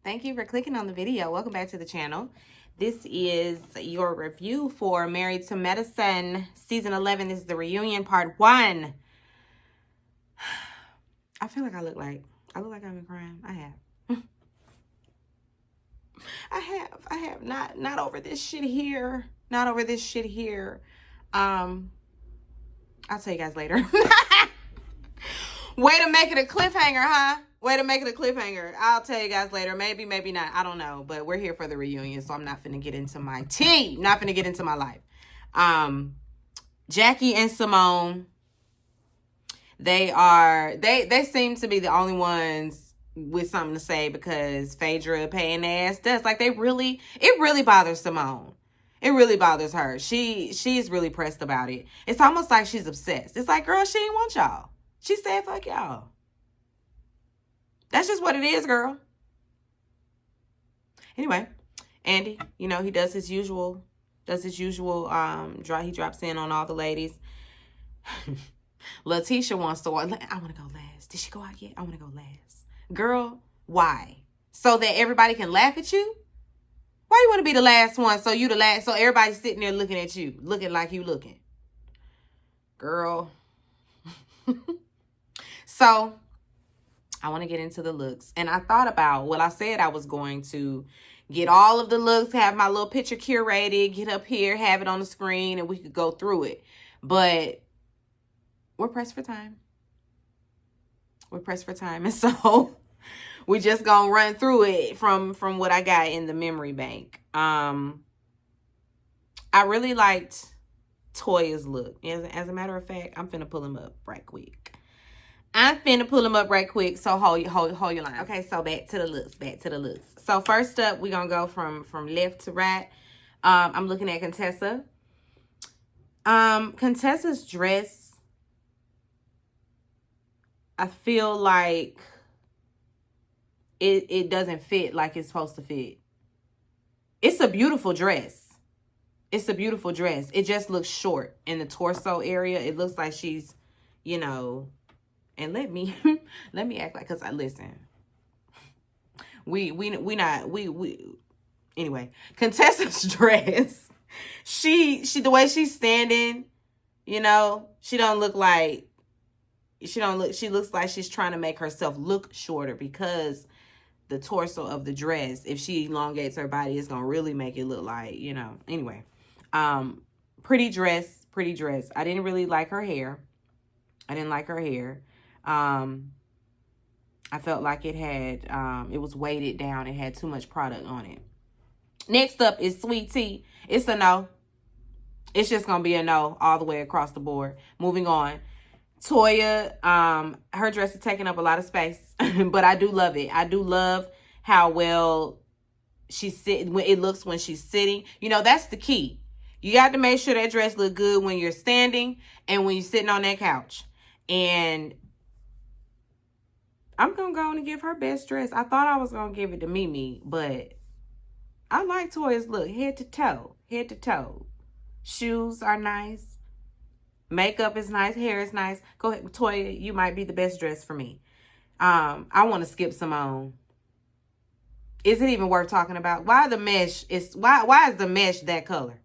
Thank you for clicking on the video. Welcome back to the channel. This is your review for Married to Medicine. Season 11 this is the reunion part 1. I feel like I look like I've been crying. I have. I have not over this shit here. Not over this shit here. I'll tell you guys later. Way to make it a cliffhanger, huh? Way to make it a cliffhanger. I'll tell you guys later. Maybe, maybe not. I don't know. But we're here for the reunion, so I'm not finna get into my tea. Not finna get into my life. Jackie and Simone, they seem to be the only ones with something to say because Phaedra paying ass does. Like, it really bothers Simone. It really bothers her. She's really pressed about it. It's almost like she's obsessed. It's like, girl, she didn't want y'all. She said, fuck y'all. That's just what it is, girl. Anyway, Andy, you know, he does his usual, he drops in on all the ladies. Letitia wants to, I want to go last. Did she go out yet? I want to go last. Girl, why? So that everybody can laugh at you? Why you want to be the last one? So you the last, so everybody's sitting there looking at you, looking like you looking. Girl. So I want to get into the looks. And I thought about, well, I said I was going to get all of the looks, have my little picture curated, get up here, have it on the screen, and we could go through it. But we're pressed for time. We're pressed for time. And so we just gonna run through it from what I got in the memory bank. I really liked Toya's look. As a matter of fact, I'm finna pull him up right quick. So hold your line. Okay, so back to the looks. So first up, we're gonna go from left to right. I'm looking at Contessa. Contessa's dress, I feel like it doesn't fit like it's supposed to fit. It's a beautiful dress. It just looks short in the torso area. It looks like she's, you know, and let me act like, cause I listen. Anyway, Contessa's dress. She the way she's standing, you know, she looks like she's trying to make herself look shorter because the torso of the dress, if she elongates her body, it's gonna really make it look like, you know. Anyway, pretty dress. I didn't really like her hair. I felt like it was weighted down. It had too much product on it. Next up is Sweet Tea. It's a no. It's just going to be a no all the way across the board. Moving on. Toya, her dress is taking up a lot of space, but I do love it. I do love how well it looks when she's sitting. You know, that's the key. You got to make sure that dress look good when you're standing and when you're sitting on that couch. And I'm going to go on and give her best dress. I thought I was going to give it to Mimi, but I like Toya's look. Head to toe. Shoes are nice. Makeup is nice. Hair is nice. Go ahead, Toya. You might be the best dress for me. I want to skip Simone. Is it even worth talking about? Why is the mesh that color?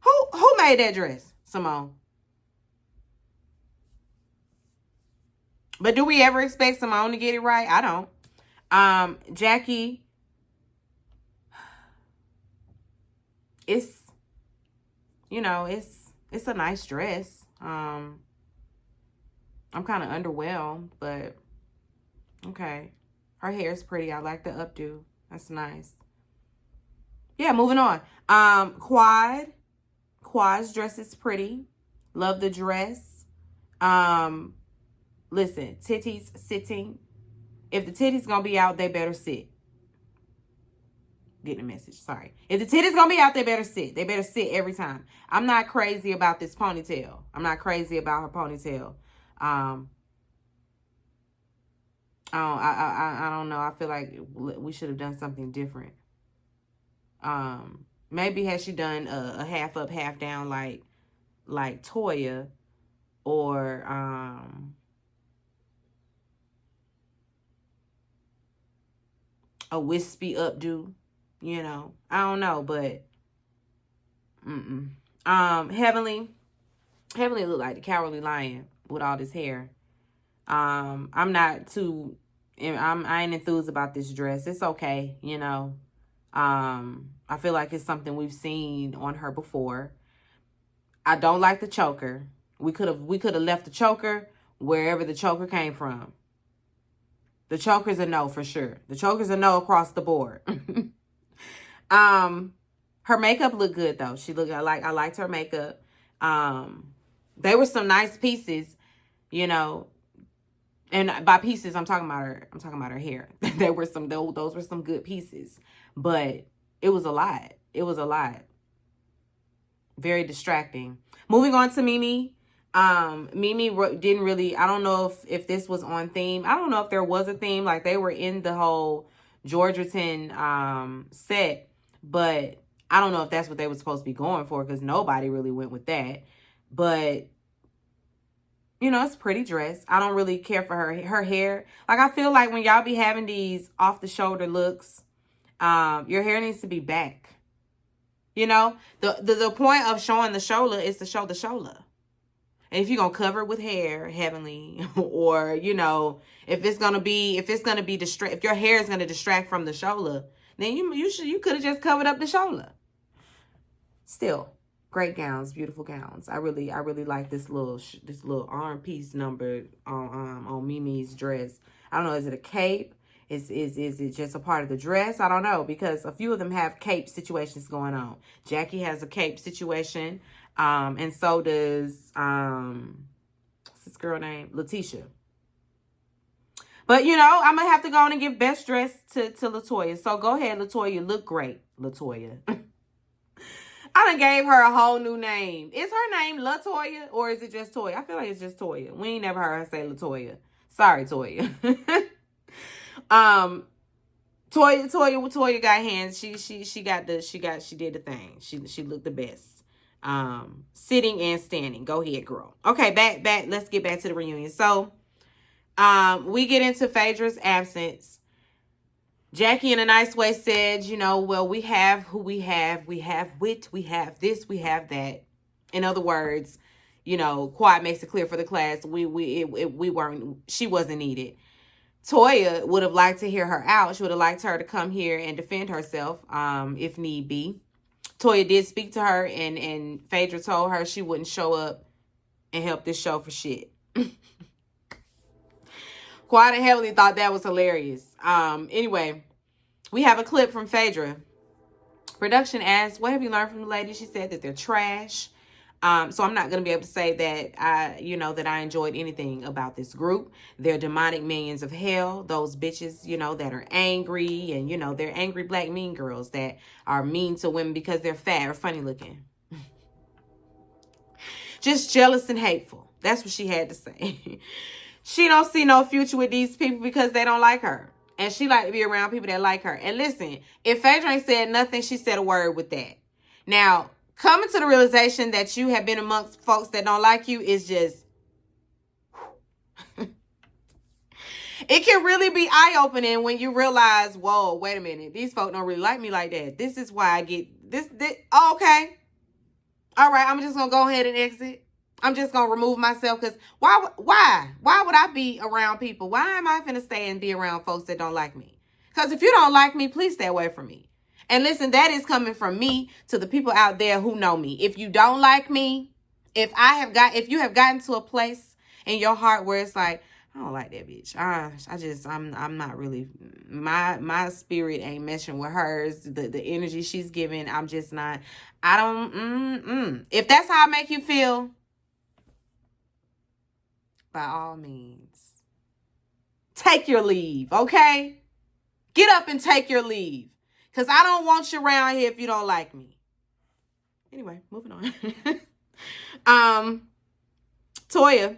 Who made that dress? Simone. But do we ever expect Simone to get it right? I don't. Jackie, it's, you know, it's a nice dress. I'm kind of underwhelmed, but okay. Her hair is pretty. I like the updo. That's nice. Yeah, moving on. Quad's dress is pretty. Love the dress. Listen, titties sitting. If the titties gonna be out, they better sit. Getting a message, sorry. If the titties gonna be out, they better sit. They better sit every time. I'm not crazy about this ponytail. I'm not crazy about her ponytail. I don't know. I feel like we should have done something different. Maybe had she done a half up, half down like Toya, or a wispy updo, you know. I don't know, but Heavenly looked like the Cowardly Lion with all this hair. I'm not too, I ain't enthused about this dress. It's okay, you know. I feel like it's something we've seen on her before. I don't like the choker. We could have left the choker wherever the choker came from. The choker's a no for sure. The choker's a no across the board. Her makeup looked good though. She looked, I liked her makeup. There were some nice pieces, you know. And by pieces, I'm talking about her hair. Those were some good pieces. But it was a lot. It was a lot. Very distracting. Moving on to Mimi. Mimi didn't really, I don't know if this was on theme. I don't know if there was a theme. Like, they were in the whole Georgerton set, but I don't know if that's what they were supposed to be going for, because nobody really went with that. But, you know, it's a pretty dress. I don't really care for her hair. Like, I feel like when y'all be having these off-the-shoulder looks, your hair needs to be back. You know, the point of showing the shoulder is to show the shoulder. And if you're going to cover it with hair, Heavenly, or, you know, if your hair is going to distract from the shoulder, then you could have just covered up the shoulder. Still, great gowns, beautiful gowns. I really like this little arm piece number on Mimi's dress. I don't know, is it a cape? Is it just a part of the dress? I don't know, because a few of them have cape situations going on. Jackie has a cape situation. And so does, what's this girl name? Letitia. But, you know, I'm going to have to go on and give best dress to Latoya. So go ahead, Latoya. You look great, Latoya. I done gave her a whole new name. Is her name Latoya or is it just Toya? I feel like it's just Toya. We ain't never heard her say Latoya. Sorry, Toya. Toya got hands. She did the thing. She looked the best. Sitting and standing. Go ahead, girl. Okay, back. Let's get back to the reunion. So, we get into Phaedra's absence. Jackie, in a nice way, said, you know, well, we have who we have. We have wit. We have this. We have that. In other words, you know, Quad makes it clear for the class. She wasn't needed. Toya would have liked to hear her out. She would have liked her to come here and defend herself, if need be. Toya did speak to her, and Phaedra told her she wouldn't show up and help this show for shit. Quad and Heavenly thought that was hilarious. Anyway, we have a clip from Phaedra. Production asked, what have you learned from the ladies? She said that they're trash. So I'm not going to be able to say that I enjoyed anything about this group. They're demonic minions of hell. Those bitches, you know, that are angry, and, you know, they're angry black mean girls that are mean to women because they're fat or funny looking. Just jealous and hateful. That's what she had to say. She don't see no future with these people because they don't like her. And she like to be around people that like her. And listen, if Phaedra ain't said nothing, she said a word with that. Now, coming to the realization that you have been amongst folks that don't like you is just... It can really be eye-opening when you realize, whoa, wait a minute. These folks don't really like me like that. This is why I get... this. Oh, okay. All right, I'm just going to go ahead and exit. I'm just going to remove myself, because why would I be around people? Why am I finna stay and be around folks that don't like me? Because if you don't like me, please stay away from me. And listen, that is coming from me to the people out there who know me. If you don't like me, if you have gotten to a place in your heart where it's like, I don't like that bitch. I'm not really, my spirit ain't meshing with hers. The energy she's giving, I'm just not, If that's how I make you feel, by all means, take your leave, okay? Get up and take your leave. Because I don't want you around here if you don't like me. Anyway, moving on. Toya,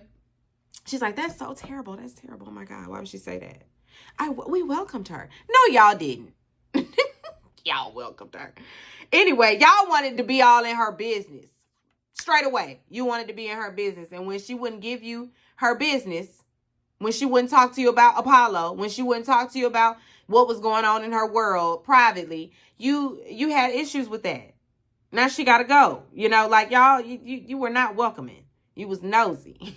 she's like, that's so terrible. That's terrible. Oh, my God. Why would she say that? We welcomed her. No, y'all didn't. Y'all welcomed her. Anyway, y'all wanted to be all in her business. Straight away. You wanted to be in her business. And when she wouldn't give you her business, when she wouldn't talk to you about Apollo, when she wouldn't talk to you about what was going on in her world privately, you had issues with that. Now she got to go. Like y'all, you were not welcoming. You was nosy.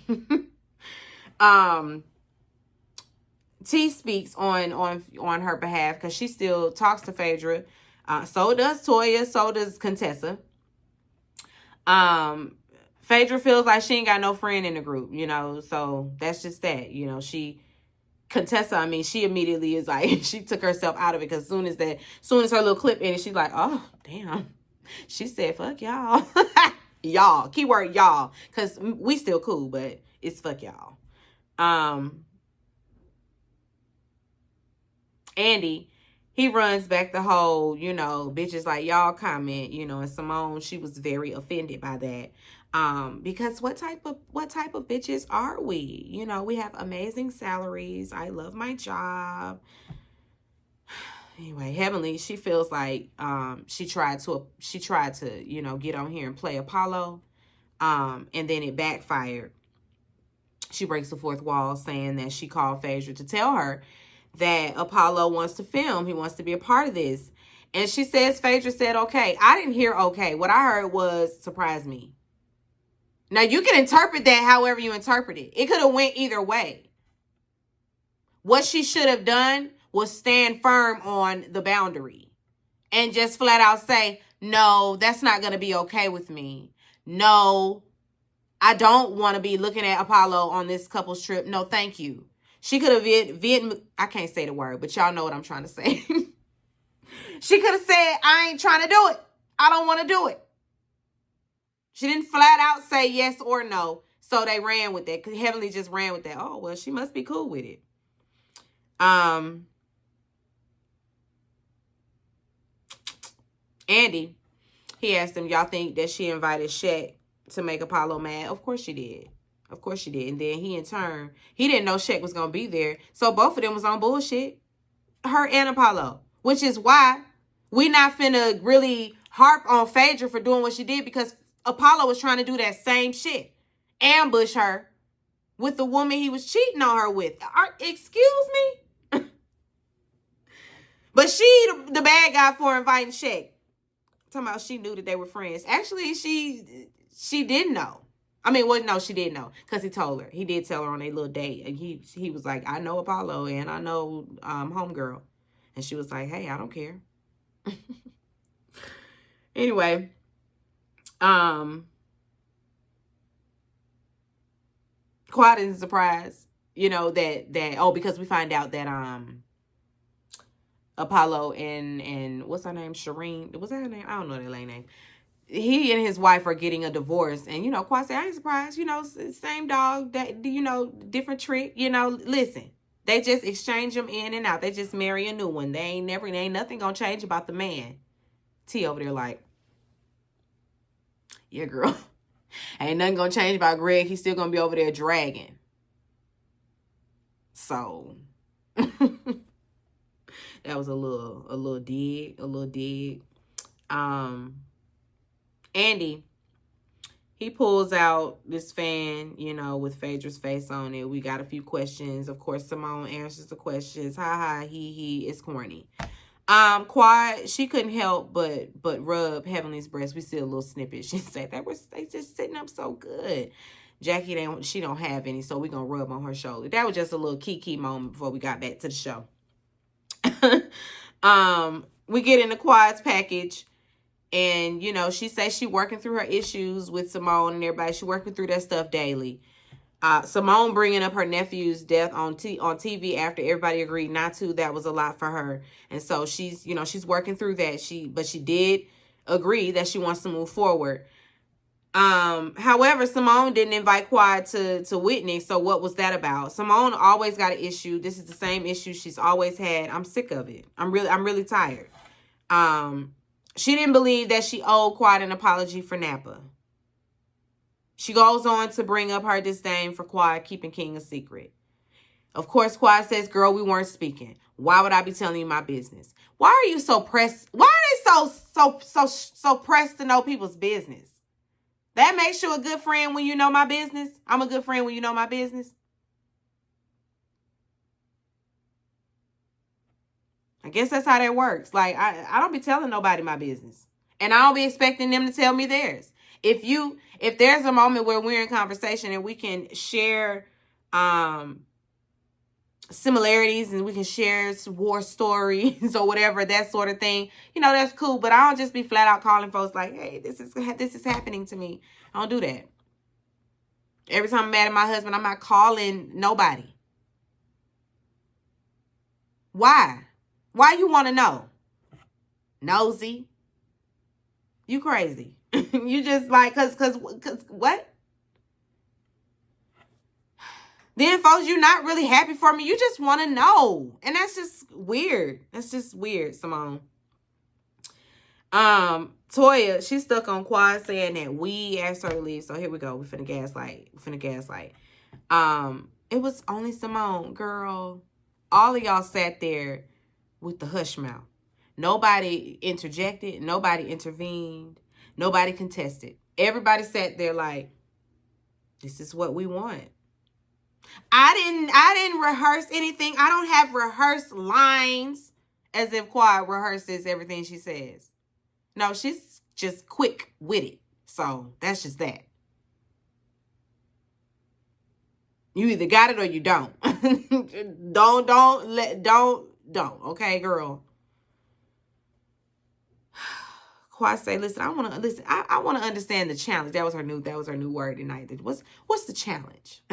T speaks on her behalf because she still talks to Phaedra. So does Toya. So does Contessa. Phaedra feels like she ain't got no friend in the group, so that's just that. Contessa, she immediately is like, she took herself out of it because soon as her little clip ended, she's like, oh, damn. She said, fuck y'all. Y'all. Keyword y'all. Because we still cool, but it's fuck y'all. Andy, he runs back the whole, bitches like y'all comment, and Simone, she was very offended by that. Because what type of bitches are we? We have amazing salaries. I love my job. Anyway, Heavenly, she feels like she tried to get on here and play Apollo. And then it backfired. She breaks the fourth wall saying that she called Phaedra to tell her that Apollo wants to film. He wants to be a part of this. And she says Phaedra said okay. I didn't hear okay. What I heard was surprise me. Now, you can interpret that however you interpret it. It could have went either way. What she should have done was stand firm on the boundary and just flat out say, no, that's not going to be okay with me. No, I don't want to be looking at Apollo on this couple's trip. No, thank you. She could have I can't say the word, but y'all know what I'm trying to say. She could have said, I ain't trying to do it. I don't want to do it. She didn't flat out say yes or no. So they ran with that. Because Heavenly just ran with that. Oh, well, she must be cool with it. Andy, he asked him, y'all think that she invited Shaq to make Apollo mad? Of course she did. Of course she did. And then he, in turn, he didn't know Shaq was going to be there. So both of them was on bullshit. Her and Apollo. Which is why we not finna really harp on Phaedra for doing what she did, because Apollo was trying to do that same shit. Ambush her with the woman he was cheating on her with. Excuse me? But she the bad guy for inviting Shaq. Talking about she knew that they were friends. Actually, she didn't know. No, she did know because he told her. He did tell her on a little date. And he was like, I know Apollo and I know Homegirl. And she was like, hey, I don't care. Anyway, quite isn't surprised, because we find out that Apollo and what's her name? Shireen. Was that her name? I don't know that lady name. He and his wife are getting a divorce. And, Quad said, I ain't surprised. Same dog, that, different trick. Listen, they just exchange them in and out. They just marry a new one. Ain't nothing gonna change about the man. T over there like, yeah, girl. Ain't nothing gonna change about Greg. He's still gonna be over there dragging. So that was a little dig. Andy, he pulls out this fan, with Phaedra's face on it. We got a few questions. Of course, Simone answers the questions. Ha ha, he, it's corny. Quad, she couldn't help but rub Heavenly's breast. We see a little snippet. She said they just sitting up so good. Jackie she don't have any, so we gonna rub on her shoulder. That was just a little key moment before we got back to the show. We get in the Quad's package, and she says she working through her issues with Simone and everybody. She working through that stuff daily. Simone bringing up her nephew's death on TV after everybody agreed not to. That was a lot for her. And so she's working through that. But she did agree that she wants to move forward. However, Simone didn't invite Quad to witness. So what was that about? Simone always got an issue. This is the same issue she's always had. I'm sick of it. I'm really tired. She didn't believe that she owed Quad an apology for Napa. She goes on to bring up her disdain for Quad keeping King a secret. Of course, Quad says, girl, we weren't speaking. Why would I be telling you my business? Why are you so pressed? Why are they so pressed to know people's business? That makes you a good friend when you know my business. I'm a good friend when you know my business. I guess that's how that works. Like, I don't be telling nobody my business. And I don't be expecting them to tell me theirs. If there's a moment where we're in conversation and we can share similarities and we can share war stories or whatever, that sort of thing, that's cool. But I don't just be flat out calling folks like, hey, this is happening to me. I don't do that. Every time I'm mad at my husband, I'm not calling nobody. Why? Why you want to know? Nosy. You crazy. You just like, cause what? Then folks, you're not really happy for me. You just want to know. And that's just weird. That's just weird, Simone. Toya, she's stuck on Quad saying that we asked her to leave. So here we go. We finna gaslight. It was only Simone, girl. All of y'all sat there with the hush mouth. Nobody interjected. Nobody intervened. Nobody contested. Everybody sat there like, this is what we want. I didn't rehearse anything. I don't have rehearsed lines as if Quad rehearses everything she says. No, she's just quick with it. So that's just that. You either got it or you don't. Don't. Okay, girl. Quad say, listen, I want to understand the challenge. That was her new word tonight. What's the challenge?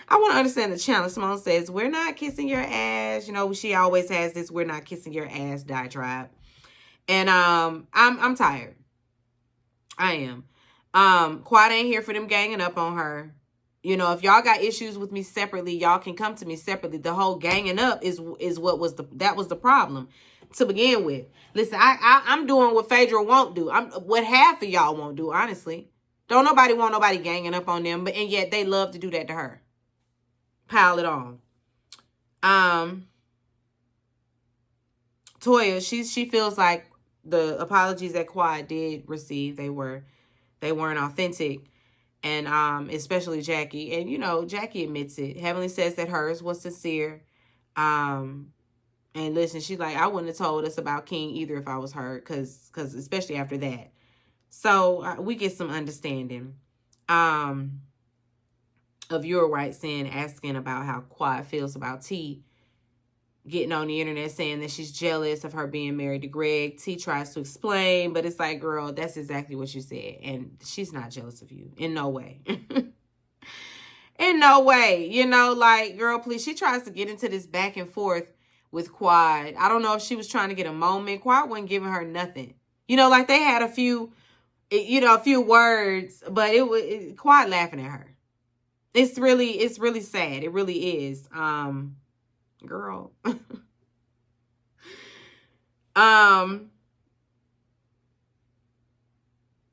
I want to understand the challenge. Simone says, we're not kissing your ass. She always has this we're not kissing your ass diatribe. And I'm tired. I am. Quad ain't here for them ganging up on her. If y'all got issues with me separately, y'all can come to me separately. The whole ganging up is what was the problem to begin with. Listen, I'm doing what Phaedra won't do. I'm what half of y'all won't do, honestly. Don't nobody want nobody ganging up on them, and yet they love to do that to her. Pile it on. Toya, she feels like the apologies that Quad did receive, they weren't authentic. And especially Jackie. And, Jackie admits it. Heavenly says that hers was sincere. And listen, she's like, I wouldn't have told us about King either if I was her. Because especially after that. So we get some understanding. Of your right saying, asking about how Quad feels about T. Getting on the internet saying that she's jealous of her being married to Greg. T tries to explain, but it's like, girl, that's exactly what you said. And she's not jealous of you. In no way. In no way. Like, girl, please. She tries to get into this back and forth with Quad. I don't know if she was trying to get a moment. Quad wasn't giving her nothing. Like they had a few words, but it was Quad laughing at her. It's really sad. It really is. Girl.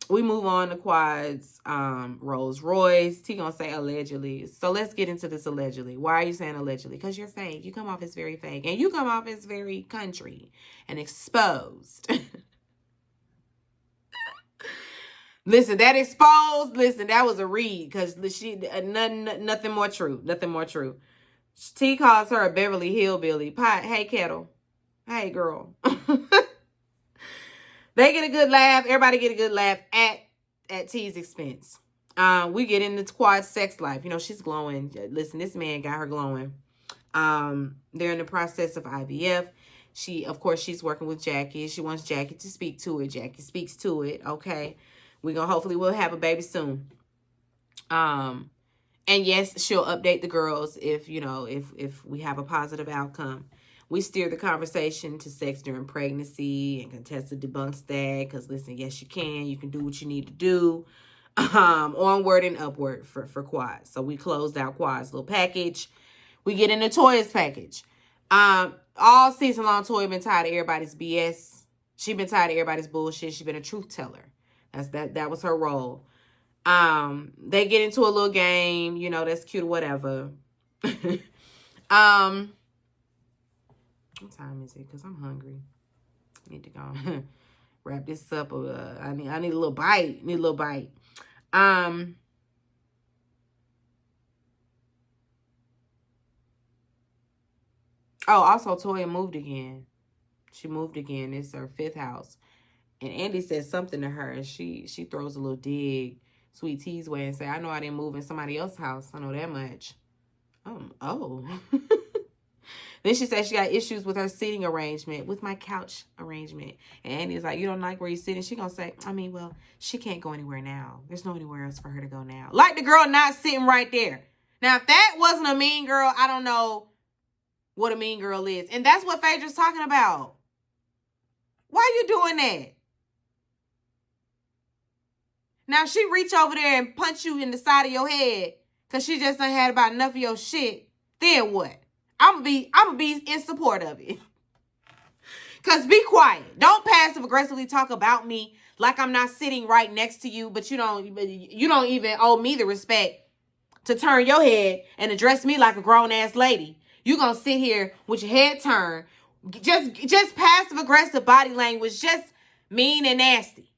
We move on to Quad's Rolls Royce. T gonna say allegedly. So let's get into this allegedly. Why are you saying allegedly? Because you're fake. You come off as very fake. And you come off as very country and exposed. Listen, that was a read. Because nothing more true. Nothing more true. T calls her a Beverly Hillbilly. Hey, Kettle. Hey, girl. They get a good laugh. Everybody get a good laugh at T's expense. We get into Quad's sex life. She's glowing. Listen, this man got her glowing. They're in the process of IVF. Of course, she's working with Jackie. She wants Jackie to speak to it. Jackie speaks to it. Okay. Hopefully we'll have a baby soon. And yes, she'll update the girls if we have a positive outcome. We steer the conversation to sex during pregnancy, and Contessa debunks that. Because listen, yes, you can. You can do what you need to do. Onward and upward for Quad. So we closed out Quad's little package. We get into Toya's package. All season long, Toya been tired of everybody's BS. She been tired of everybody's bullshit. She been a truth teller. That was her role. They get into a little game, that's cute or whatever. What time is it? Because I'm hungry. I need to go wrap this up. I need a little bite. Oh, also Toya moved again. She moved again. It's her 5th house. And Andy said something to her, and she throws a little dig Sweet Tea's way and say, I know I didn't move in somebody else's house. I know that much. Oh. Then she said she got issues with her seating arrangement, with my couch arrangement. And Andy's like, you don't like where you're sitting? She gonna say, well, she can't go anywhere now. There's no anywhere else for her to go now. Like the girl not sitting right there. Now, if that wasn't a mean girl, I don't know what a mean girl is. And that's what Phaedra's talking about. Why are you doing that? Now, she reach over there and punch you in the side of your head because she just done had about enough of your shit. Then what? I'm gonna be in support of it. Cause be quiet. Don't passive aggressively talk about me like I'm not sitting right next to you, but you don't even owe me the respect to turn your head and address me like a grown ass lady. You gonna sit here with your head turned, just passive aggressive body language, just mean and nasty.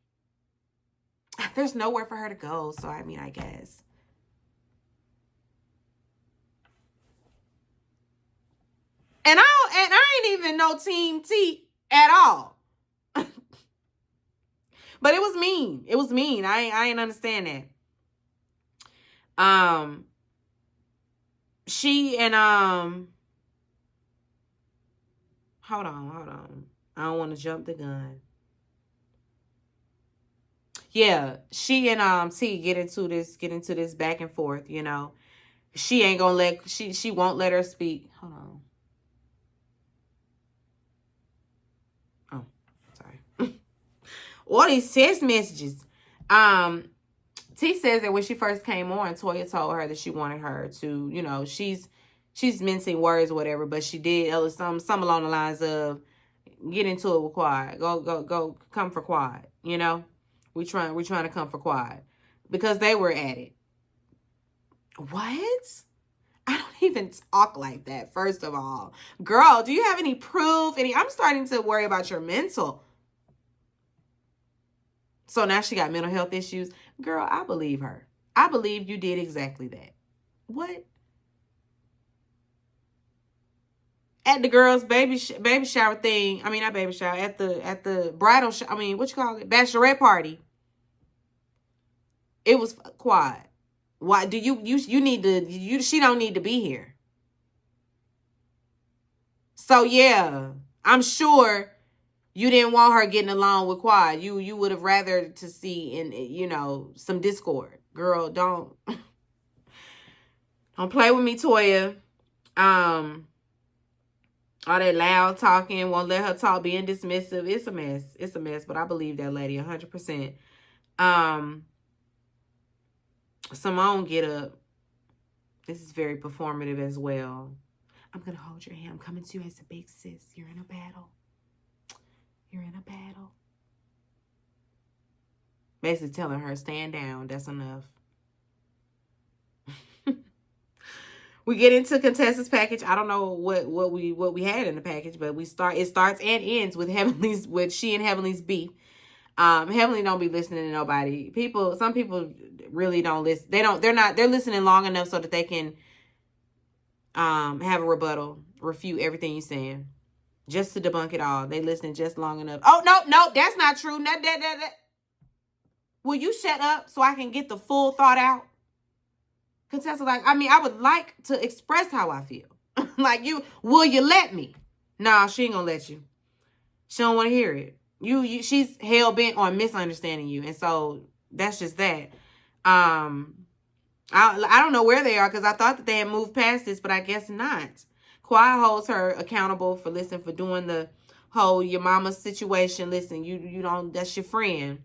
There's nowhere for her to go, so I guess. And I ain't even no Team T at all. But it was mean. It was mean. I ain't understand that. She and hold on. I don't want to jump the gun. Yeah, she and T get into this back and forth, you know. She ain't gonna let she won't let her speak. Hold on. Oh, sorry. All these text messages. T says that when she first came on, Toya told her that she wanted her to, you know, she's mincing words or whatever, but she did some along the lines of get into it with Quad. Go come for Quad, you know? We're trying to come for Quad. Because they were at it. What? I don't even talk like that, first of all. Girl, do you have any proof? I'm starting to worry about your mental. So now she got mental health issues. Girl, I believe her. I believe you did exactly that. What? At the girls' baby shower thing. Not baby shower. At the bridal what you call it? Bachelorette party. It was Quad. Why do you need to she don't need to be here. So yeah, I'm sure you didn't want her getting along with Quad. You would have rather to see some discord. Girl, don't play with me, Toya. All that loud talking, won't let her talk, being dismissive. It's a mess. It's a mess, but I believe that lady 100%. Simone, get up. This is very performative as well. I'm going to hold your hand. I'm coming to you as a big sis. You're in a battle. You're in a battle. Basically telling her, stand down. That's enough. We get into contestants package. I don't know what we had in the package, but it starts and ends with she and Heavenly's beef. Heavenly don't be listening to nobody. Some people really don't listen. They're listening long enough so that they can have a rebuttal, refute everything you're saying, just to debunk it all. They listening just long enough. Oh, no, that's not true. That. Will you shut up so I can get the full thought out? Contestant, I would like to express how I feel. Will you let me? Nah, she ain't gonna let you. She don't want to hear it. She's hell bent on misunderstanding you, and so that's just that. I don't know where they are because I thought that they had moved past this, but I guess not. Quad holds her accountable for doing the whole your mama situation. Listen, you don't. That's your friend.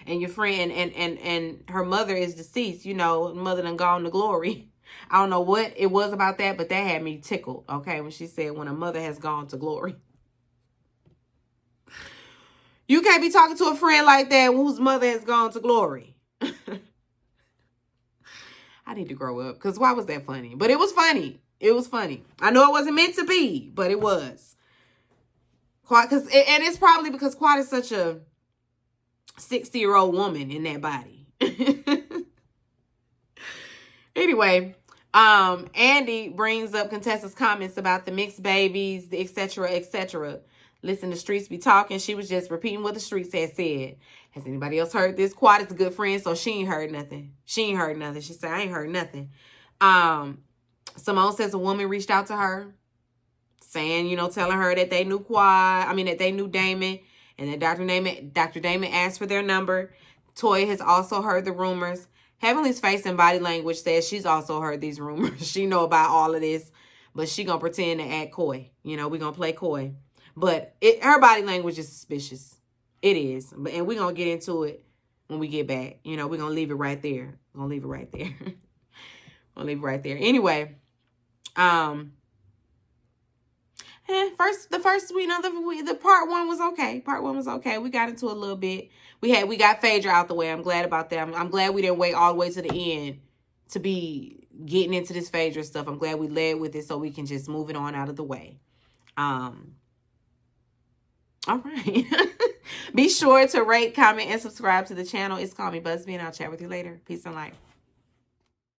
And your friend and her mother is deceased, mother done gone to glory. I don't know what it was about that, but that had me tickled, okay, when she said when a mother has gone to glory. You can't be talking to a friend like that whose mother has gone to glory. I need to grow up, because why was that funny? But it was funny. It was funny. I know it wasn't meant to be, but it was. And it's probably because Quad is such a 60-year-old woman in that body. Anyway, Andy brings up contestants' comments about the mixed babies, the etc., etc. Listen, the streets be talking. She was just repeating what the streets had said. Has anybody else heard this? Quad is a good friend, so she ain't heard nothing. She ain't heard nothing. She said, I ain't heard nothing. Simone says a woman reached out to her saying, telling her that they knew that they knew Damon, and that Dr. Damon asked for their number. Toya has also heard the rumors. Heavenly's face and body language says she's also heard these rumors. She know about all of this, but she gonna pretend to act coy. We gonna play coy. But her body language is suspicious. It is. And we're gonna get into it when we get back. We're gonna leave it right there. We're gonna leave it right there. We'll leave it right there. Anyway, the part one was okay. Part one was okay. We got into a little bit. We got Phaedra out the way. I'm glad about that. I'm glad we didn't wait all the way to the end to be getting into this Phaedra stuff. I'm glad we led with it so we can just move it on out of the way. All right. Be sure to rate, comment, and subscribe to the channel. It's Call Me Busby, and I'll chat with you later. Peace and light.